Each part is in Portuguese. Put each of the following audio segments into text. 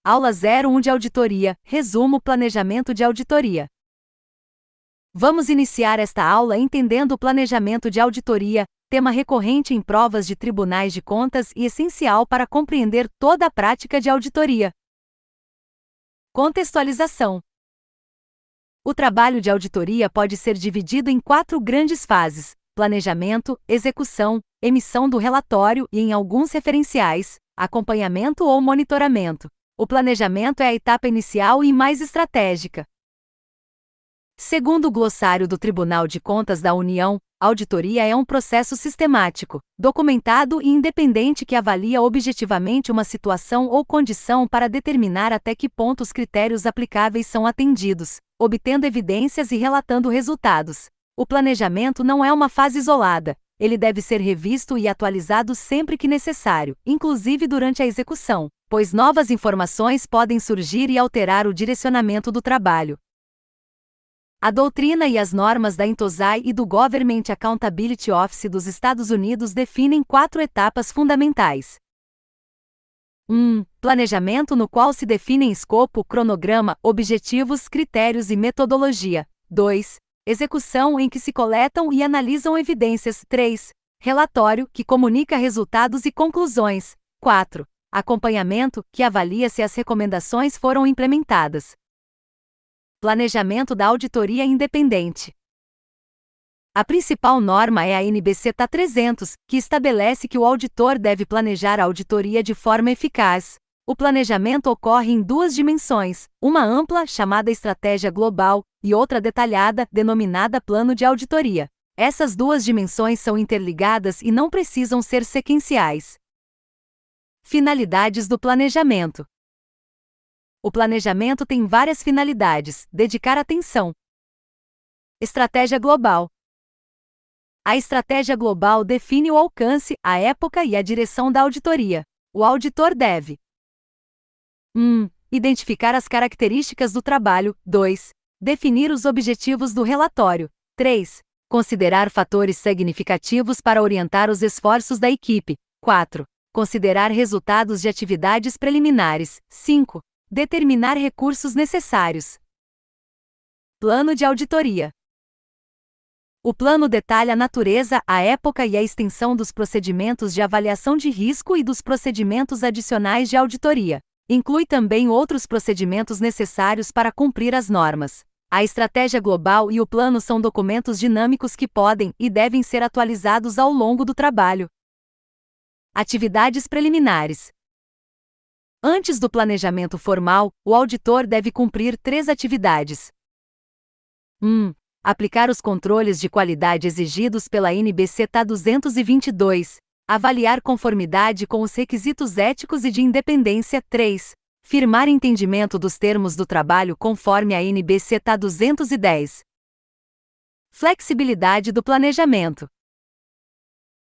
Aula 01 de Auditoria, resumo planejamento de auditoria. Vamos iniciar esta aula entendendo o planejamento de auditoria, tema recorrente em provas de tribunais de contas e essencial para compreender toda a prática de auditoria. Contextualização. O trabalho de auditoria pode ser dividido em 4 grandes fases: planejamento, execução, emissão do relatório e, em alguns referenciais, acompanhamento ou monitoramento. O planejamento é a etapa inicial e mais estratégica. Segundo o glossário do Tribunal de Contas da União, a auditoria é um processo sistemático, documentado e independente que avalia objetivamente uma situação ou condição para determinar até que ponto os critérios aplicáveis são atendidos, obtendo evidências e relatando resultados. O planejamento não é uma fase isolada, ele deve ser revisto e atualizado sempre que necessário, inclusive durante a execução, pois novas informações podem surgir e alterar o direcionamento do trabalho. A doutrina e as normas da INTOSAI e do Government Accountability Office dos Estados Unidos definem 4 etapas fundamentais. 1. Planejamento, no qual se definem escopo, cronograma, objetivos, critérios e metodologia. 2. Execução, em que se coletam e analisam evidências. 3. Relatório, que comunica resultados e conclusões. 4. Acompanhamento, que avalia se as recomendações foram implementadas. Planejamento da auditoria independente. A principal norma é a NBC-TA 300, que estabelece que o auditor deve planejar a auditoria de forma eficaz. O planejamento ocorre em 2 dimensões, uma ampla, chamada estratégia global, e outra detalhada, denominada plano de auditoria. Essas 2 dimensões são interligadas e não precisam ser sequenciais. Finalidades do planejamento. O planejamento tem várias finalidades: dedicar atenção. Estratégia global. A estratégia global define o alcance, a época e a direção da auditoria. O auditor deve 1. Identificar as características do trabalho. 2. Definir os objetivos do relatório. 3. Considerar fatores significativos para orientar os esforços da equipe. 4. Considerar resultados de atividades preliminares. 5. Determinar recursos necessários. Plano de auditoria. O plano detalha a natureza, a época e a extensão dos procedimentos de avaliação de risco e dos procedimentos adicionais de auditoria. Inclui também outros procedimentos necessários para cumprir as normas. A estratégia global e o plano são documentos dinâmicos que podem e devem ser atualizados ao longo do trabalho. Atividades preliminares. Antes do planejamento formal, o auditor deve cumprir 3 atividades. 1. Aplicar os controles de qualidade exigidos pela NBC-TA 222. Avaliar conformidade com os requisitos éticos e de independência. 3. Firmar entendimento dos termos do trabalho conforme a NBC-TA 210. Flexibilidade do planejamento.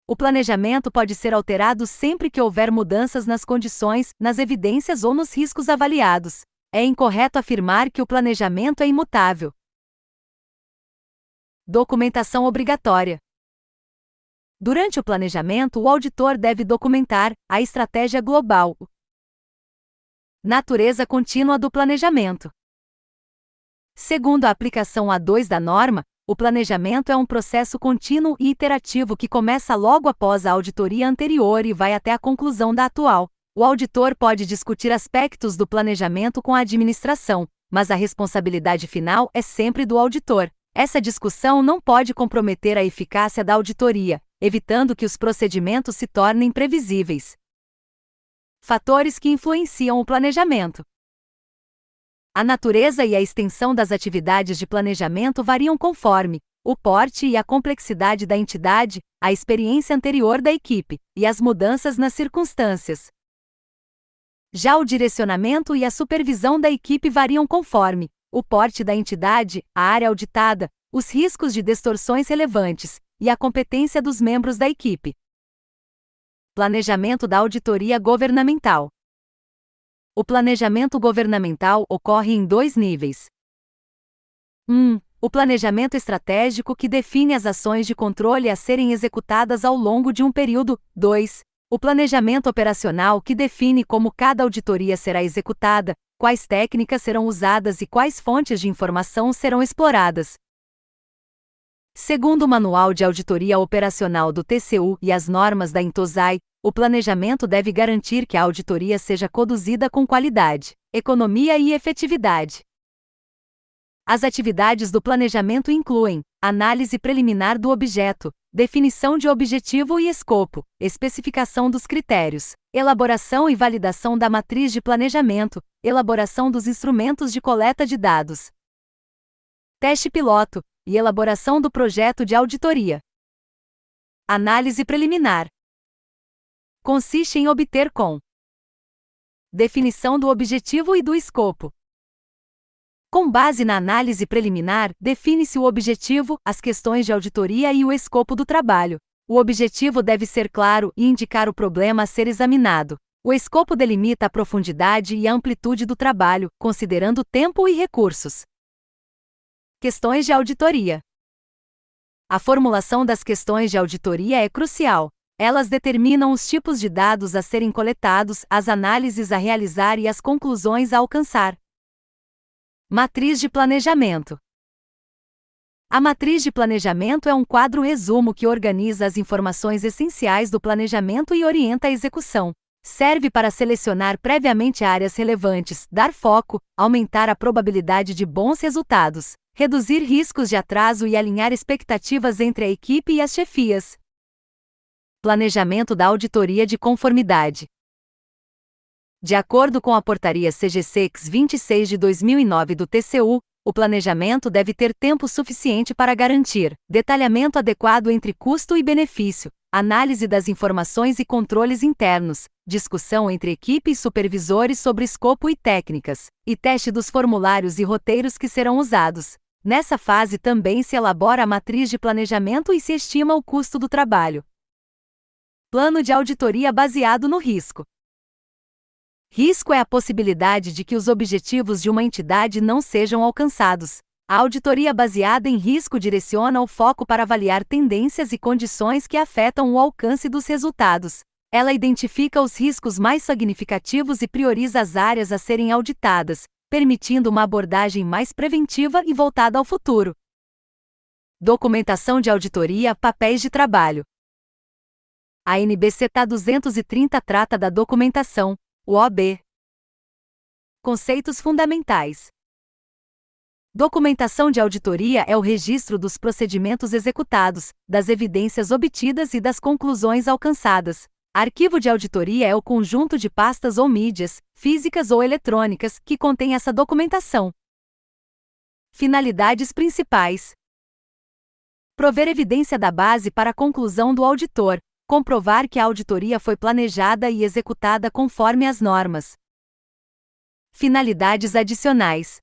O planejamento pode ser alterado sempre que houver mudanças nas condições, nas evidências ou nos riscos avaliados. É incorreto afirmar que o planejamento é imutável. Documentação obrigatória. Durante o planejamento, o auditor deve documentar a estratégia global. Natureza contínua do planejamento. Segundo a aplicação A2 da norma, o planejamento é um processo contínuo e iterativo que começa logo após a auditoria anterior e vai até a conclusão da atual. O auditor pode discutir aspectos do planejamento com a administração, mas a responsabilidade final é sempre do auditor. Essa discussão não pode comprometer a eficácia da auditoria, evitando que os procedimentos se tornem previsíveis. Fatores que influenciam o planejamento. A natureza e a extensão das atividades de planejamento variam conforme o porte e a complexidade da entidade, a experiência anterior da equipe e as mudanças nas circunstâncias. Já o direcionamento e a supervisão da equipe variam conforme o porte da entidade, a área auditada, os riscos de distorções relevantes e a competência dos membros da equipe. Planejamento da auditoria governamental. O planejamento governamental ocorre em 2 níveis. 1. O planejamento estratégico, que define as ações de controle a serem executadas ao longo de um período. 2. O planejamento operacional que define como cada auditoria será executada, quais técnicas serão usadas e quais fontes de informação serão exploradas. Segundo o Manual de Auditoria Operacional do TCU e as normas da INTOSAI, o planejamento deve garantir que a auditoria seja conduzida com qualidade, economia e efetividade. As atividades do planejamento incluem análise preliminar do objeto, definição de objetivo e escopo, especificação dos critérios, elaboração e validação da matriz de planejamento, elaboração dos instrumentos de coleta de dados, teste piloto e elaboração do projeto de auditoria. Análise preliminar consiste em obter definição do objetivo e do escopo. Com base na análise preliminar, define-se o objetivo, as questões de auditoria e o escopo do trabalho. O objetivo deve ser claro e indicar o problema a ser examinado. O escopo delimita a profundidade e a amplitude do trabalho, considerando tempo e recursos. Questões de auditoria. A formulação das questões de auditoria é crucial. Elas determinam os tipos de dados a serem coletados, as análises a realizar e as conclusões a alcançar. Matriz de planejamento. A matriz de planejamento é um quadro resumo que organiza as informações essenciais do planejamento e orienta a execução. Serve para selecionar previamente áreas relevantes, dar foco, aumentar a probabilidade de bons resultados, reduzir riscos de atraso e alinhar expectativas entre a equipe e as chefias. Planejamento da auditoria de conformidade. De acordo com a Portaria CGCX 26 de 2009 do TCU, o planejamento deve ter tempo suficiente para garantir detalhamento adequado entre custo e benefício, análise das informações e controles internos, discussão entre equipe e supervisores sobre escopo e técnicas, e teste dos formulários e roteiros que serão usados. Nessa fase também se elabora a matriz de planejamento e se estima o custo do trabalho. Plano de auditoria baseado no risco. Risco é a possibilidade de que os objetivos de uma entidade não sejam alcançados. A auditoria baseada em risco direciona o foco para avaliar tendências e condições que afetam o alcance dos resultados. Ela identifica os riscos mais significativos e prioriza as áreas a serem auditadas, permitindo uma abordagem mais preventiva e voltada ao futuro. Documentação de auditoria, papéis de trabalho. A NBCTA 230 trata da documentação, o OB. Conceitos fundamentais. Documentação de auditoria é o registro dos procedimentos executados, das evidências obtidas e das conclusões alcançadas. Arquivo de auditoria é o conjunto de pastas ou mídias, físicas ou eletrônicas, que contém essa documentação. Finalidades principais. Prover evidência da base para a conclusão do auditor. Comprovar que a auditoria foi planejada e executada conforme as normas. Finalidades adicionais.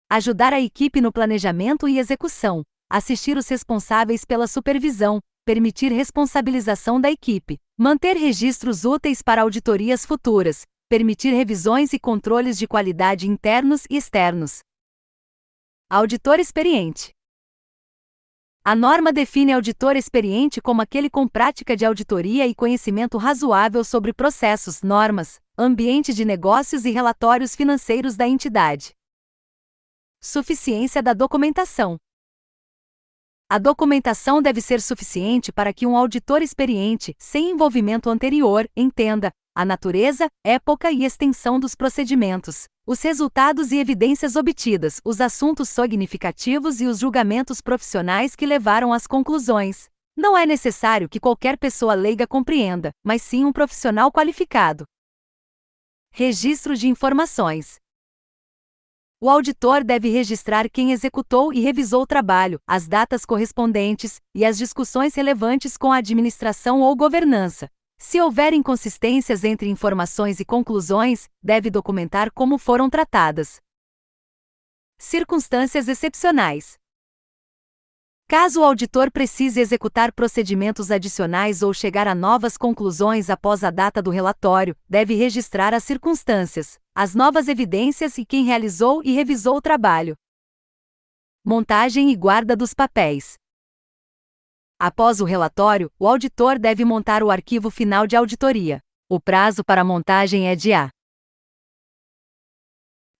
Ajudar a equipe no planejamento e execução. Assistir os responsáveis pela supervisão. Permitir responsabilização da equipe. Manter registros úteis para auditorias futuras. Permitir revisões e controles de qualidade internos e externos. Auditor experiente. A norma define auditor experiente como aquele com prática de auditoria e conhecimento razoável sobre processos, normas, ambiente de negócios e relatórios financeiros da entidade. Suficiência da documentação. A documentação deve ser suficiente para que um auditor experiente, sem envolvimento anterior, entenda a natureza, época e extensão dos procedimentos, os resultados e evidências obtidas, os assuntos significativos e os julgamentos profissionais que levaram às conclusões. Não é necessário que qualquer pessoa leiga compreenda, mas sim um profissional qualificado. Registro de informações. O auditor deve registrar quem executou e revisou o trabalho, as datas correspondentes e as discussões relevantes com a administração ou governança. Se houver inconsistências entre informações e conclusões, deve documentar como foram tratadas. Circunstâncias excepcionais. Caso o auditor precise executar procedimentos adicionais ou chegar a novas conclusões após a data do relatório, deve registrar as circunstâncias, as novas evidências e quem realizou e revisou o trabalho. Montagem e guarda dos papéis. Após o relatório, o auditor deve montar o arquivo final de auditoria. O prazo para a montagem é de A.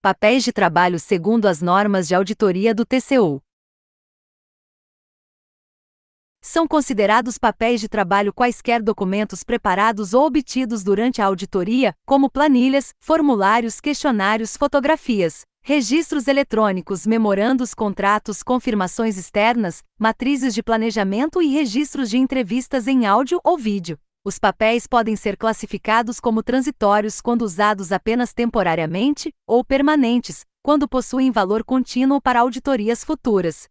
Papéis de trabalho segundo as normas de auditoria do TCU. São considerados papéis de trabalho quaisquer documentos preparados ou obtidos durante a auditoria, como planilhas, formulários, questionários, fotografias, registros eletrônicos, memorandos, contratos, confirmações externas, matrizes de planejamento e registros de entrevistas em áudio ou vídeo. Os papéis podem ser classificados como transitórios quando usados apenas temporariamente, ou permanentes, quando possuem valor contínuo para auditorias futuras.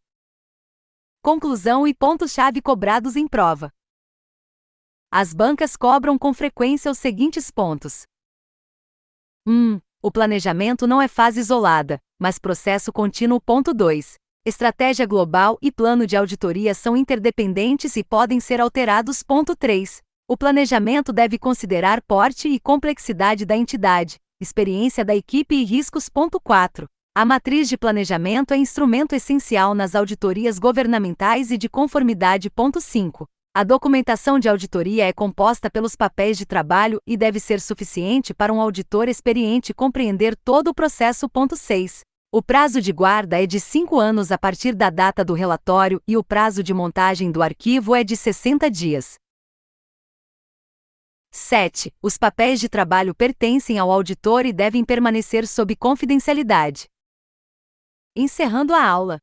Conclusão e pontos-chave cobrados em prova. As bancas cobram com frequência os seguintes pontos. 1. O planejamento não é fase isolada, mas processo contínuo. 2. Estratégia global e plano de auditoria são interdependentes e podem ser alterados. 3. O planejamento deve considerar porte e complexidade da entidade, experiência da equipe e riscos. 4. A matriz de planejamento é instrumento essencial nas auditorias governamentais e de conformidade. 5. A documentação de auditoria é composta pelos papéis de trabalho e deve ser suficiente para um auditor experiente compreender todo o processo. 6. O prazo de guarda é de 5 anos a partir da data do relatório e o prazo de montagem do arquivo é de 60 dias. 7. Os papéis de trabalho pertencem ao auditor e devem permanecer sob confidencialidade. Encerrando a aula.